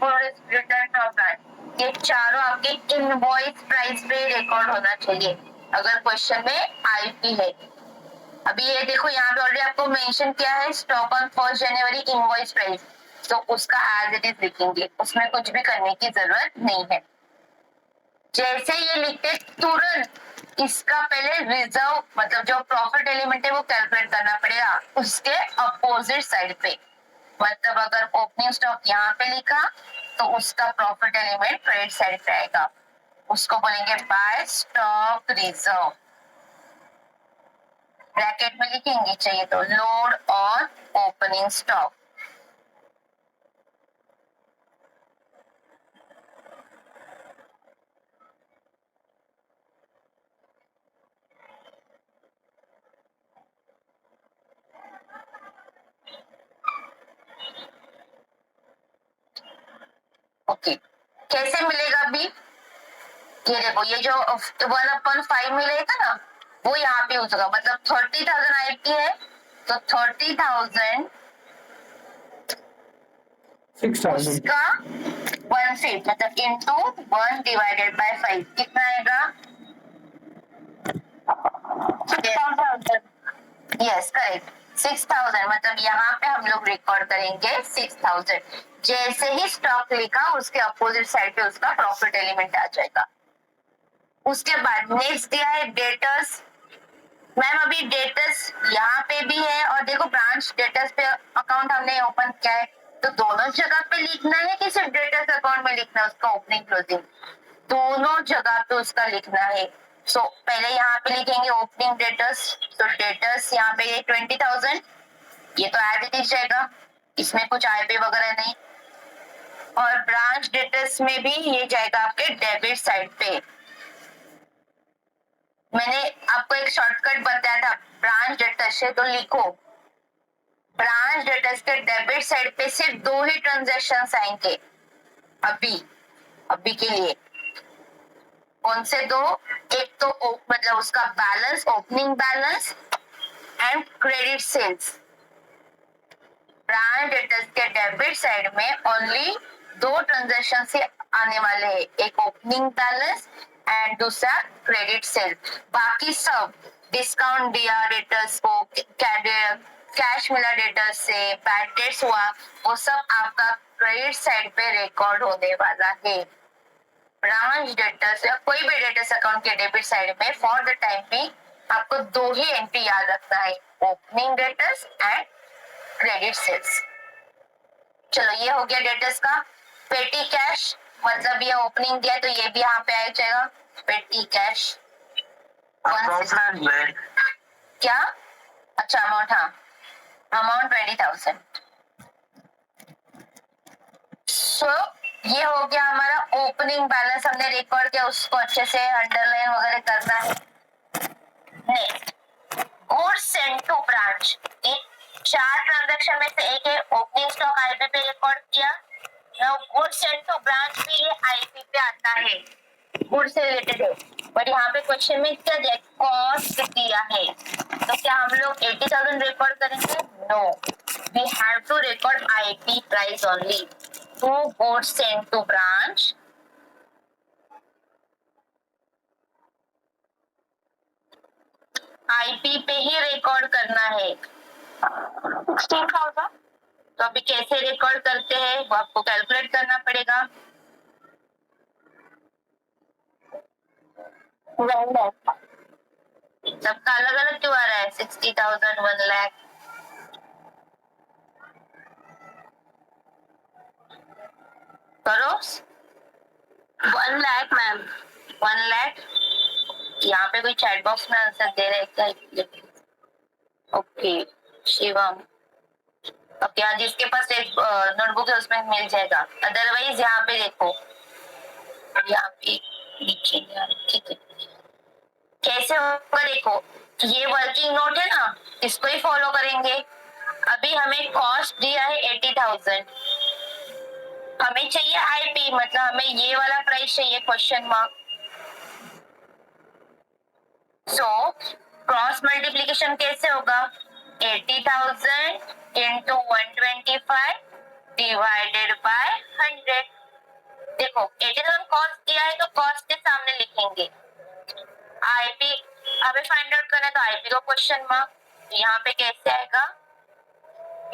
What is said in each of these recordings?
Return from branch, ये चारों आपके इनवॉइस प्राइस पे रिकॉर्ड होना चाहिए अगर क्वेश्चन में आईपी है। अभी ये देखो यहाँ पे ऑलरेडी आपको मेंशन किया है stock on 1 January invoice price, तो उसका एज इट इज लिखेंगे, उसमें कुछ भी करने की जरूरत नहीं है। जैसे ये लिखते तुरंत इसका पहले रिजर्व मतलब जो प्रॉफिट एलिमेंट है वो कैलकुलेट करना पड़ेगा उसके अपोजिट साइड पे। मतलब अगर ओपनिंग स्टॉक यहाँ पे लिखा तो उसका प्रॉफिट एलिमेंट क्रेडिट साइड पे आएगा, उसको बोलेंगे बाय स्टॉक रिजर्व। ब्रैकेट में लिखेंगे चाहिए तो load on opening stock. Okay, कैसे मिलेगा अभी? ये देखो ये जो 1/5 मिलेगा ना वो यहाँ पे हो जाएगा, मतलब 30,000 आईपी है तो 30,000 उसका 1/5 मतलब इंटू 1 डिवाइडेड बाय 5 कितना आएगा? 6,000। यस करेक्ट, 6,000 मतलब यहाँ पे हम लोग रिकॉर्ड करेंगे 6,000। जैसे ही स्टॉक लिखा उसके अपोजिट साइड पे उसका प्रॉफिट एलिमेंट आ जाएगा। उसके बाद नेक्स्ट दिया है डेटर्स। मैम अभी डेटर्स यहाँ पे भी है और देखो ब्रांच डेटर्स पे अकाउंट हमने ओपन किया है तो दोनों जगह पे लिखना है कि सिर्फ डेटर्स अकाउंट में लिखना है उसका ओपनिंग क्लोजिंग? दोनों जगह पे उसका लिखना है। सो पहले यहाँ पे लिखेंगे ओपनिंग डेटर्स, तो डेटर्स यहाँ पे ये 20,000, ये तो एज इट इज जाएगा, इसमें कुछ आईपी वगैरह नहीं। और ब्रांच डेटर्स में भी ये जाएगा आपके डेबिट साइड पे। मैंने आपको एक शॉर्टकट बताया था ब्रांच डेटर्स से, तो लिखो ब्रांच डेटर्स के डेबिट साइड पे सिर्फ 2 ही ट्रांजैक्शन आएंगे अभी अभी के लिए। कौन से 2? एक तो मतलब उसका balance opening balance and credit sales. Branch debtors के डेबिट साइड में ओनली 2 ट्रांजैक्शन से आने वाले हैं, एक ओपनिंग बैलेंस एंड दूसरा क्रेडिट सेल। बाकी सब डिस्काउंट दिया डेटर्स को, कैश मिला डेटर्स से, बैड डेट्स हुआ, वो सब आपका क्रेडिट साइड पे रिकॉर्ड होने वाला है। ब्रांच डेटर्स या कोई भी डेटर्स अकाउंट के डेबिट साइड में फॉर द टाइम भी आपको 2 ही एंट्री याद रखना है, opening debtors and credit sales. चलो ये हो गया डेटर्स का। पेटी कैश मतलब ये ओपनिंग दिया तो ये भी यहाँ पे आ जाएगा पेटी कैश। क्या? अच्छा अमाउंट, हाँ अमाउंट 20,000। सो ये हो गया हमारा ओपनिंग बैलेंस, हमने रिकॉर्ड किया, उसको अच्छे से अंडरलाइन वगैरह करना है। Next goods send to branch, ये 4 ट्रांजैक्शन में से एक है ओपनिंग स्टॉक आईपी पे रिकॉर्ड किया। Now goods send to branch भी ये आईपी पे आता है, गुड्स से रिलेटेड है, बट यहाँ पे क्वेश्चन में क्या दिया कॉस्ट दिया है, तो क्या हम लोग 80,000 रिकॉर्ड करेंगे? No, we have to record IP price only. To goods send to branch IP पे ही रिकॉर्ड करना है 16,000। तो अभी कैसे रिकॉर्ड करते हैं वो आपको कैलकुलेट करना पड़ेगा। सबका अलग अलग क्यों आ रहा है? 60,000, 1 लाख। करो 1 लाख मैम, 1 लाख। यहाँ पे कोई चैट बॉक्स में आंसर दे रहे क्या? ओके शिवम, ओके हाँ जिसके पास एक नोटबुक है उसमें मिल जाएगा, अदरवाइज यहाँ पे देखो, यहाँ पे लिखेंगे, ठीक है कैसे होगा देखो, ये वर्किंग नोट है ना, इसको ही फॉलो करेंगे। अभी हमें कॉस्ट दिया है 80,000, हमें चाहिए आईपी मतलब हमें ये वाला प्राइस चाहिए question mark. So cross multiplication कैसे होगा? 80,000 इंटू 125 डिवाइडेड बाय 100। देखो 80,000 कॉस्ट किया है तो कॉस्ट के सामने लिखेंगे आईपी। हमें फाइंड आउट करना है तो आईपी का क्वेश्चन मार्क। यहाँ पे कैसे आएगा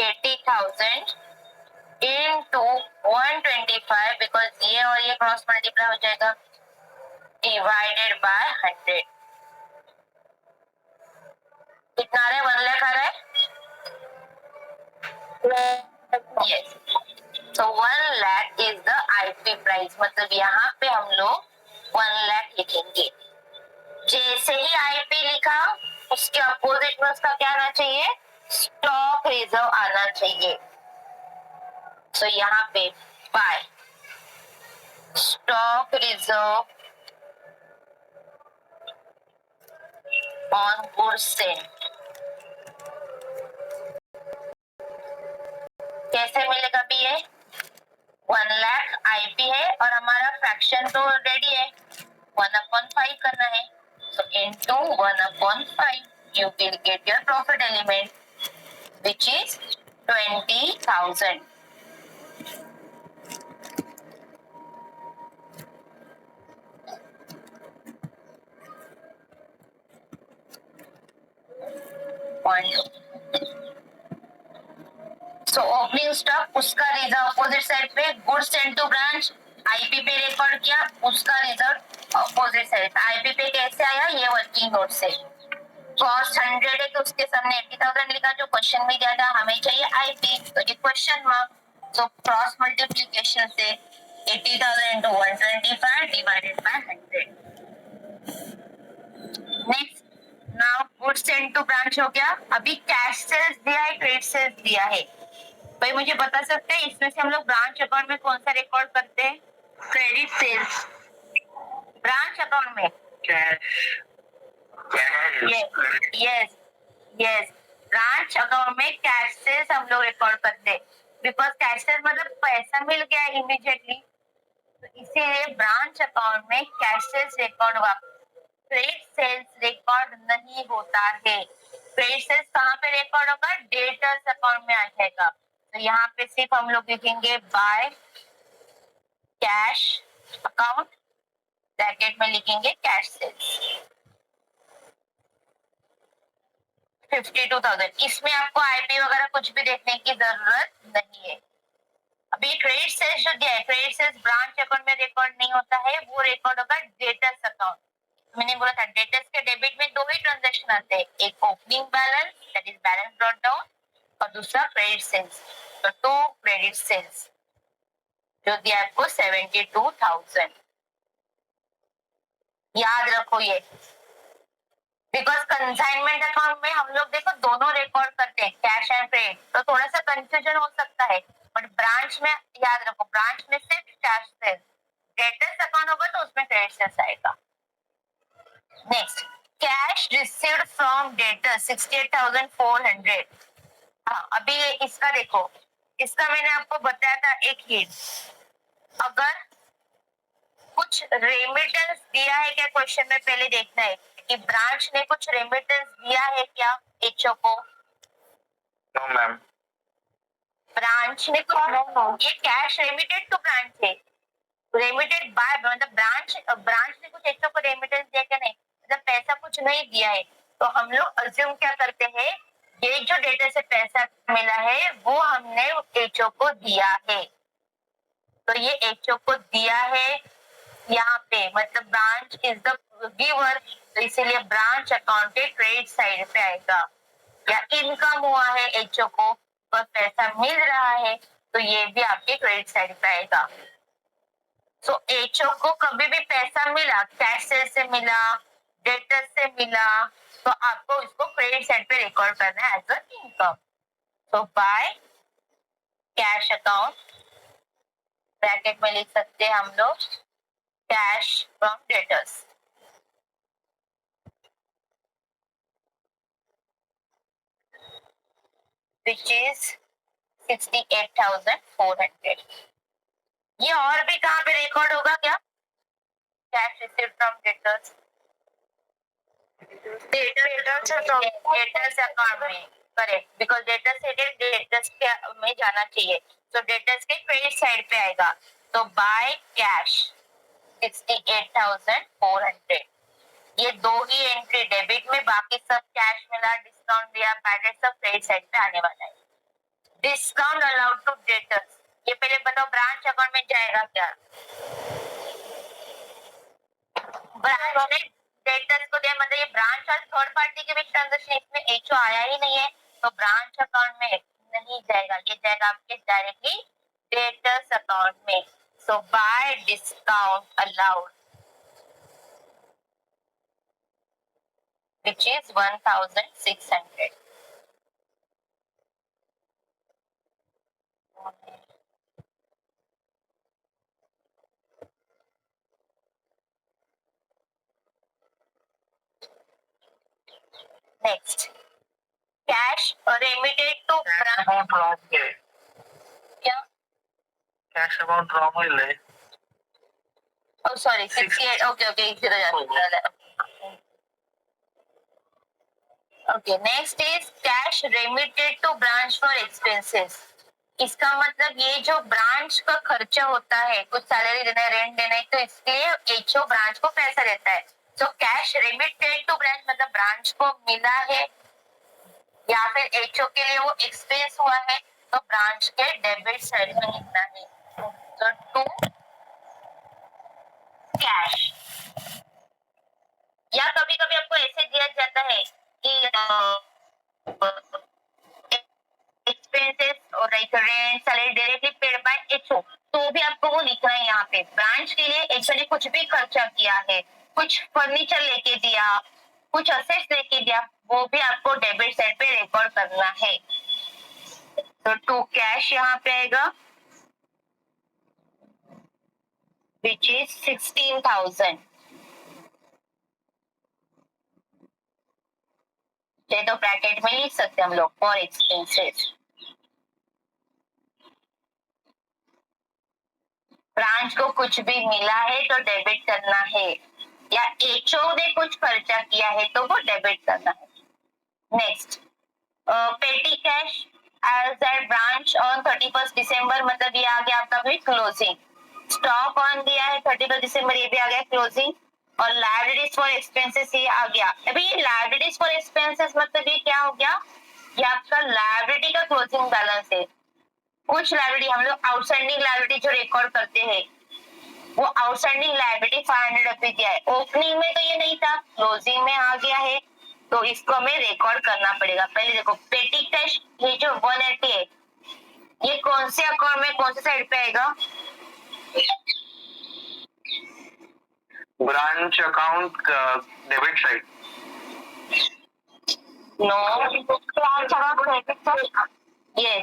80,000 into 125 बिकॉज ये और ये क्रॉस मल्टीप्लाई हो जाएगा डिवाइडेड बाय 100। कितना आ रहा है 1 लाख आ रहा है यस। तो 1 lakh is the IP price. मतलब यहाँ पे हम लोग 1 लाख लिखेंगे। जैसे ही आईपी लिखा उसके अपोजिट में उसका क्या आना चाहिए स्टॉक रिजर्व आना चाहिए। तो यहाँ पे by stock reserve on goods sale. कैसे मिलेगा भी ये 1 लाख आईपी है और हमारा फ्रैक्शन तो रेडी है 1/5 करना है। So into 1/5 you will get your profit element which is 20,000. So opening stock उसका रिजर्व अपोजिट साइड पे goods send to branch IP पे रिकॉर्ड किया उसका रिजर्व अपोजिट साइड आईपी पे कैसे आया ये वर्किंग नोट से। कॉस्ट 100 है तो उसके सामने 80,000 लिखा जो क्वेश्चन में दिया था हमें चाहिए आईपी तो ये क्वेश्चन मार्क। तो क्रॉस मल्टीप्लिकेशन से 80,000 into 125 divided by 100। Next now goods send to branch हो गया। अभी कैश सेल्स दिया है क्रेडिट सेल्स दिया है। भाई मुझे बता सकते हैं इसमें से हम लोग ब्रांच अकाउंट में कौन सा रिकॉर्ड करते हैं क्रेडिट सेल्स ब्रांच अकाउंट में cash yes yes branch account में कैश सेल्स हम लोग रिकॉर्ड करते हैं बिकॉज कैश सेल्स मतलब पैसा मिल गया इमीडिएटली तो इसीलिए ब्रांच अकाउंट में कैश सेल्स रिकॉर्ड हुआ क्रेडिट सेल्स रिकॉर्ड नहीं होता है। क्रेडिट सेल्स कहाँ पे रिकॉर्ड होगा डेटर्स अकाउंट में आ जाएगा। तो यहाँ पे सिर्फ हम लोग लिखेंगे बाय कैश अकाउंट ब्रैकेट में लिखेंगे कैश सेल्स 52,000। इसमें आपको आईपी वगैरह कुछ भी देखने की जरूरत नहीं है। अभी क्रेडिट सेल्स जो दिया है क्रेडिट सेल्स ब्रांच अकाउंट में रिकॉर्ड नहीं होता है वो रिकॉर्ड होगा डेटर्स अकाउंट। मैंने बोला था डेटर्स के डेबिट में दो ही ट्रांजैक्शन आते हैं एक opening balance that is balance brought down और दूसरा क्रेडिट सेल्स। तो 2 क्रेडिट सेल्स जो दिया आपको 72,000 याद रखो ये बिकॉज कंसाइनमेंट अकाउंट में हम लोग देखो दोनों रिकॉर्ड करते हैं कैश एंड क्रेडिट तो थोड़ा सा कंफ्यूजन हो सकता है बट ब्रांच में याद रखो ब्रांच में सिर्फ कैश सेल्स डेटर्स अकाउंट होगा तो उसमें क्रेडिट सेल्स आएगा। Next cash received from debtor 68,400। हाँ अभी इसका देखो इसका मैंने आपको बताया था एक हिंट अगर कुछ रेमिटेंस दिया है क्या क्वेश्चन में पहले देखना है कि ब्रांच ने कुछ रेमिटेंस दिया है क्या एचओ को। नो मैम ब्रांच ने कुछ ये कैश रेमिटेड टू ब्रांच है रेमिटेड बाय मतलब ब्रांच ने कुछ एचओ को रेमिटेंस दिया क्या नहीं मतलब पैसा कुछ नहीं दिया है तो हम लोग अज्यूम क्या करते हैं ये जो डेटा से पैसा मिला है वो हमने एचओ को दिया है तो ये एचओ को दिया है यहाँ पे मतलब ब्रांच इज द गिवर तो इसीलिए ब्रांच अकाउंट के क्रेडिट साइड पे आएगा। या इनकम हुआ है एचओ को और पैसा मिल रहा है तो ये भी आपके क्रेडिट साइड पे आएगा। सो एचओ को कभी भी पैसा मिला कैश से मिला डेटर से मिला तो आपको इसको क्रेडिट साइड पे रिकॉर्ड करना है as a income. So by cash account bracket में लिख सकते हैं हम लोग cash from debtors which is 68,400। ये और भी कहाँ पे रिकॉर्ड होगा क्या cash received from debtors debtors account में correct because debtors headed debtors में जाना चाहिए तो डेटर्स के क्रेडिट साइड पे आएगा, तो बाय कैश 68,400। ये दो ही एंट्री डेबिट में, बाकी सब कैश मिला, डिस्काउंट दिया, बैलेंस सब क्रेडिट साइड पे आने वाला है। डिस्काउंट अलाउड टू डेटर्स, ये पहले बताओ ब्रांच अकाउंट में जाएगा क्या? ब्रांच ने डेटर्स को दिया, मतलब ये ब्रांच और थर्ड पार्टी के बीच ट्रांजेक्शन, इसमें एचओ आया ही नहीं है, तो ब्रांच अकाउंट में नहीं जाएगा, ये जाएगा आपके डायरेक्टली डेटर्स अकाउंट में। So by discount allowed which is 1,600. Next, cash remitted to cash amount wrong है, क्या? कैश अमाउंट रॉन्ग ले। Oh sorry, 68. Okay, इधर जाता है। Okay, next is cash remitted to branch for expenses. इसका मतलब ये जो ब्रांच का खर्चा होता है, कुछ सैलरी देना है, रेंट देना है, तो इसलिए एचओ ब्रांच को पैसा देता है। तो कैश रिमिटेड टू ब्रांच मतलब ब्रांच को मिला है या फिर एचओ के लिए वो एक्सपेंस हुआ है, तो ब्रांच के डेबिट साइड में लिखना है। तो टू कैश, या कभी कभी आपको ऐसे दिया जाता है कि एक्सपेंसेस और like rent salary directly paid by HO, तो भी आपको वो लिखना है यहाँ पे। ब्रांच के लिए एचओ ने कुछ भी खर्चा किया है, कुछ फर्नीचर लेके दिया, कुछ असेट्स लेके दिया, वो भी आपको डेबिट साइड पे रिकॉर्ड करना है। तो टू कैश यहाँ पे आएगा विच इज 16,000। तो ब्रैकेट में लिख सकते हैं हम लोग फॉर एक्सपेंसेस। ब्रांच को कुछ भी मिला है तो डेबिट करना है, या एचओ ने कुछ खर्चा किया है तो वो डेबिट करना है। Next, petty cash as at branch on 31 दिसंबर, मतलब ये आ गया आपका भी क्लोजिंग। स्टॉक ऑन दिया है 31 दिसंबर, ये भी आ गया क्लोजिंग। और लायबिलिटीज फॉर एक्सपेंसेस ये आ गया। अभी ये लायबिलिटीज फॉर एक्सपेंसेस मतलब ये क्या हो गया, ये आपका लायबिलिटी का क्लोजिंग बैलेंस है। कुछ लायबिलिटी हम लोग आउटस्टैंडिंग लायबिलिटी जो रिकॉर्ड करते हैं, वो आउटस्टैंडिंग लायबिलिटी 500 रुपए दिया है। ओपनिंग में तो ये नहीं था, क्लोजिंग में आ गया है, तो इसको हमें रिकॉर्ड करना पड़ेगा। पहले देखो पेटी कैश, ये जो 180 है, ये कौन से अकाउंट में कौन से साइड पे आएगा? Branch account debit side. No, ये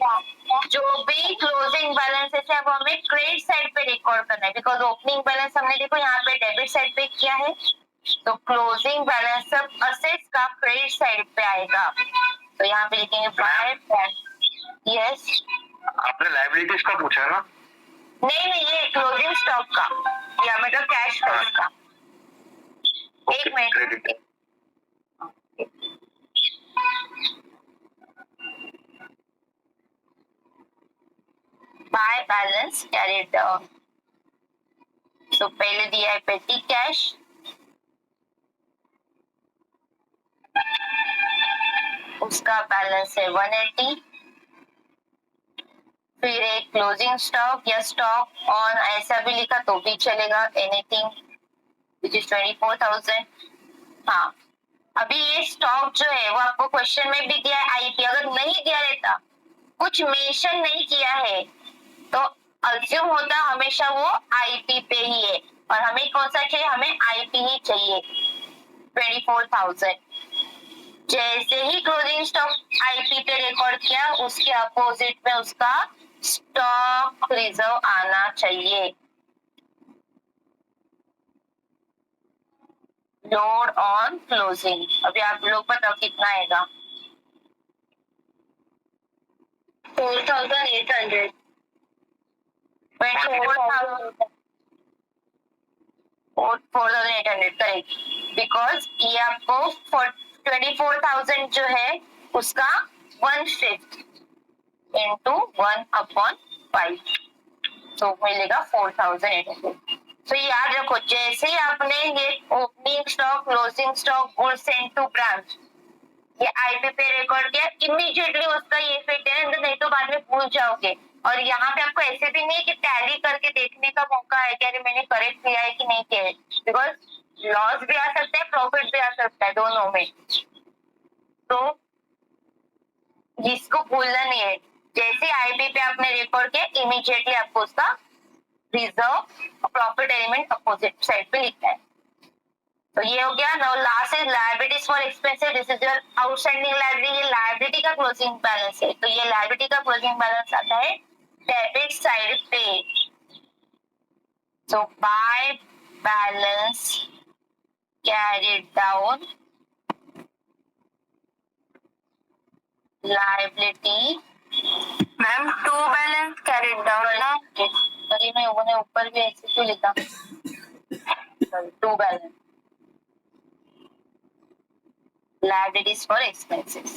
जो भी क्लोजिंग बैलेंस है वो हमें क्रेडिट साइड पे रिकॉर्ड करना है, बिकॉज ओपनिंग बैलेंस हमने देखो यहाँ पे डेबिट साइड पे किया है, तो क्लोजिंग बैलेंस सब असेट्स का क्रेडिट साइड पे आएगा। तो यहाँ पे लिखेंगे बाय। यस, आपने लायबिलिटीज का पूछा ना? नहीं, ये क्लोजिंग स्टॉक का या मतलब कैश का उसका। एक minute, bye balance carried down. तो पहले दिया है पेटी कैश, उसका बैलेंस है 180। फिर एक क्लोजिंग स्टॉक या स्टॉक ऑन ऐसा भी लिखा तो भी चलेगा, एनीथिंग विच इज 24,000। हाँ, अभी ये स्टॉक जो है वो आपको क्वेश्चन में भी दिया है आईपी, अगर नहीं दिया रहता, कुछ मेंशन नहीं किया है, तो अज्यूम होता हमेशा वो आईपी पे ही है, और हमें कौन सा चाहिए, हमें आईपी ही चाहिए 24,000। जैसे ही क्लोजिंग स्टॉक आईपी पे रिकॉर्ड किया, उसके अपोजिट में उसका स्टॉक रिजर्व आना चाहिए। लोड ऑन क्लोजिंग, अभी आप लोग बताओ कितना आएगा? 4,800। 4,800 करेक्ट, बिकॉज ये आपको 24,000 जो है उसका 1/5 into 1/4 5, तो मिलेगा 4800। तो याद रखो, जैसे ही आपने ये opening stock, closing stock, goods sent to branch ये आईपी पे रिकॉर्ड किया, इमीडिएटली उसका ये इफेक्ट है, नहीं तो बाद में भूल जाओगे। और यहाँ पे आपको ऐसे भी नहीं कि टैली करके देखने का मौका है कि अरे मैंने करेक्ट किया है कि नहीं किया है, बिकॉज लॉस भी आ सकता है, प्रॉफिट भी आ सकता है, दोनों में। तो जिसको भूलना नहीं है, जैसे आईपी पे आपने रिकॉर्ड किया, इमीडिएटली आपको उसका रिजर्व और प्रॉफिट एलिमेंट अपोजिट साइड पे लिखना है। तो ये हो गया। Now last is liabilities for expenses, this is your outstanding liability, ये लायबिलिटी का क्लोजिंग बैलेंस है। तो ये लायबिलिटी का क्लोजिंग बैलेंस आता है डेबिट साइड पे। So by balance carried down liability, ma'am to balance carried down ना, अरे मैंने ऊपर भी ऐसे क्यों लिखा, to balance liabilities for expenses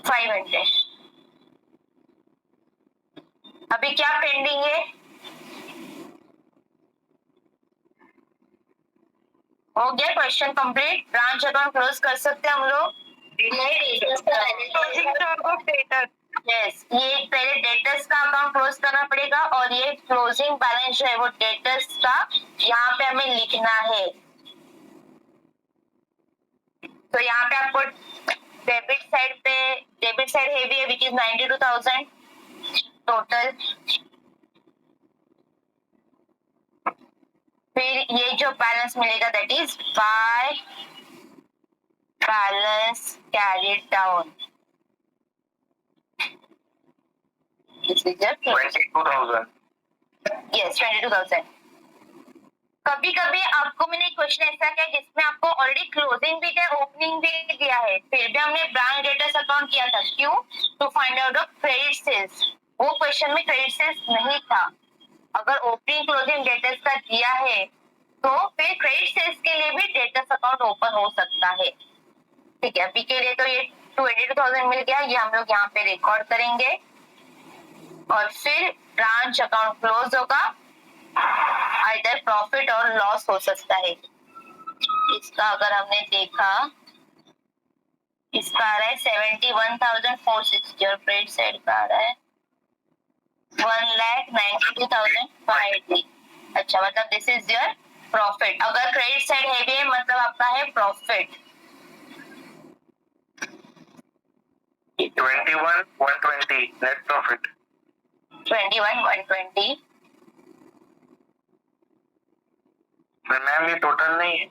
500। अभी क्या पेंडिंग है, हो गया question complete. Branch account close कर सकते हैं हम लोग। यस, ये पहले डेटर्स का अकाउंट क्लोज करना पड़ेगा और ये क्लोजिंग बैलेंस जो है वो डेटर्स का यहाँ पे हमें लिखना है। तो यहाँ पे आपको डेबिट साइड हेवी है विच इज 92,000 टोटल। फिर ये जो बैलेंस मिलेगा that is by balance carried down, this is 22,000। Yes 22,000। कभी कभी आपको मैंने क्वेश्चन ऐसा किया जिसमें आपको ऑलरेडी क्लोजिंग भी दिया, ओपनिंग भी दिया है, फिर भी हमने ब्रांच डेटर्स अकाउंट किया था, क्यों? To find out of credit sales. वो क्वेश्चन में क्रेडिट सेल्स नहीं था। अगर ओपनिंग क्लोजिंग डेटर्स का दिया है तो फिर क्रेडिट सेल्स के लिए भी डेटर्स अकाउंट ओपन हो सकता है। ठीक है, अभी के लिए तो ये 22,000 मिल गया, ये हम लोग यहाँ पे रिकॉर्ड करेंगे और फिर ब्रांच अकाउंट क्लोज होगा। आइदर प्रॉफिट और लॉस हो सकता है। इसका अगर हमने देखा, इसका आ रहा है 71,460 और क्रेडिट साइड का आ रहा है 1,92,580। अच्छा, मतलब दिस इज योर प्रॉफिट। अगर क्रेडिट साइड हैवी है मतलब आपका है प्रॉफिट 21,120 नेट प्रॉफिट। 21,120। मैम ये टोटल नहीं है।